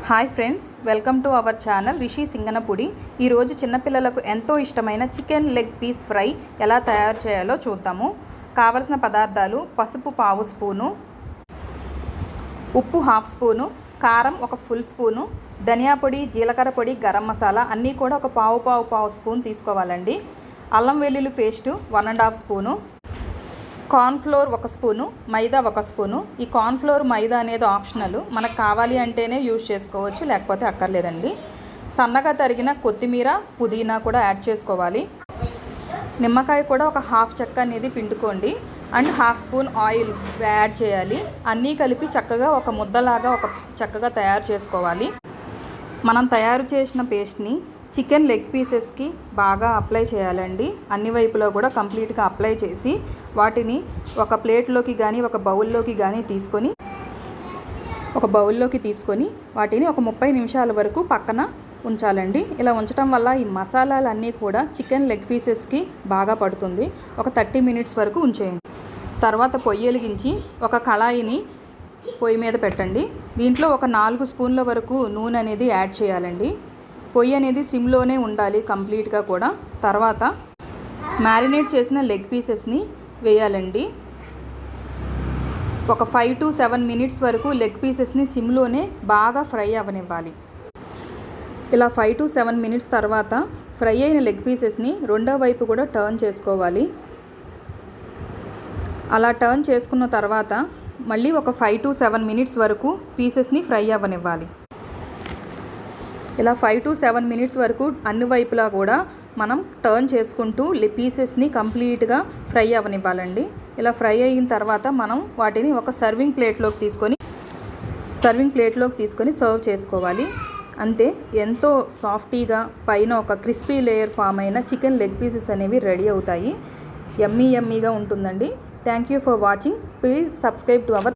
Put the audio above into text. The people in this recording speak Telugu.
Hi friends, welcome to our channel Rishi Singanapudi. ఈరోజు చిన్నపిల్లలకు ఎంతో ఇష్టమైన చికెన్ లెగ్ పీస్ ఫ్రై ఎలా తయారు చేయాలో చూద్దాము. కావలసిన పదార్థాలు: పసుపు పావు స్పూను, ఉప్పు హాఫ్ స్పూను, కారం ఒక ఫుల్ స్పూను, ధనియా పొడి, జీలకర్ర పొడి, గరం మసాలా అన్నీ కూడా ఒక పావు స్పూన్ తీసుకోవాలండి. అల్లం వెల్లుల్లి పేస్టు 1.5 స్పూను, కార్న్ఫ్లోర్ 1 స్పూను, మైదా 1 స్పూను. ఈ కార్న్ఫ్లోర్ మైదా అనేది ఆప్షనల్, మనకు కావాలి అంటేనే యూజ్ చేసుకోవచ్చు, లేకపోతే అక్కర్లేదండి. సన్నగా తరిగిన కొత్తిమీర, పుదీనా కూడా యాడ్ చేసుకోవాలి. నిమ్మకాయ కూడా ఒక హాఫ్ చెక్క అనేది పిండుకోండి and half spoon oil add చేయాలి. అన్నీ కలిపి చక్కగా ఒక ముద్దలాగా చక్కగా తయారు చేసుకోవాలి. మనం తయారు చేసిన పేస్ట్ని చికెన్ లెగ్ పీసెస్కి బాగా అప్లై చేయాలండి. అన్ని వైపులో కూడా కంప్లీట్గా అప్లై చేసి వాటిని ఒక ప్లేట్లోకి కానీ ఒక బౌల్లోకి కానీ తీసుకొని వాటిని ఒక 30 నిమిషాల వరకు పక్కన ఉంచాలండి. ఇలా ఉంచడం వల్ల ఈ మసాలాలన్నీ కూడా చికెన్ లెగ్ పీసెస్కి బాగా పడుతుంది. ఒక 30 మినిట్స్ వరకు ఉంచేయండి. తర్వాత పొయ్యి వెలిగించి ఒక కళాయిని పొయ్యి మీద పెట్టండి. దీంట్లో ఒక 4 స్పూన్ల వరకు నూనె అనేది యాడ్ చేయాలండి. పొయ్యి అనేది సిమ్లోనే ఉండాలి కంప్లీట్గా కూడా. తర్వాత మ్యారినేట్ చేసిన లెగ్ పీసెస్ని వేయాలండి. ఒక 5 to 7 మినిట్స్ వరకు లెగ్ పీసెస్ని సిమ్లోనే బాగా ఫ్రై అవ్వనివ్వాలి. ఇలా 5 to 7 మినిట్స్ తర్వాత ఫ్రై అయిన లెగ్ పీసెస్ని రెండో వైపు కూడా టర్న్ చేసుకోవాలి. అలా టర్న్ చేసుకున్న తర్వాత మళ్ళీ ఒక 5 to 7 మినిట్స్ వరకు పీసెస్ని ఫ్రై అవ్వనివ్వాలి. ఇలా 5 to 7 మినిట్స్ వరకు అన్ని వైపులా కూడా మనం టర్న్ చేసుకుంటూ పీసెస్ని కంప్లీట్గా ఫ్రై అవ్వనివ్వాలండి. ఇలా ఫ్రై అయిన తర్వాత మనం వాటిని ఒక సర్వింగ్ ప్లేట్లోకి తీసుకొని సర్వ్ చేసుకోవాలి. అంతే, ఎంతో సాఫ్టీగా పైన ఒక క్రిస్పీ లేయర్ ఫామ్ అయిన చికెన్ లెగ్ పీసెస్ అనేవి రెడీ అవుతాయి. యమ్మీగా ఉంటుందండి. Thank you for watching. Please subscribe to our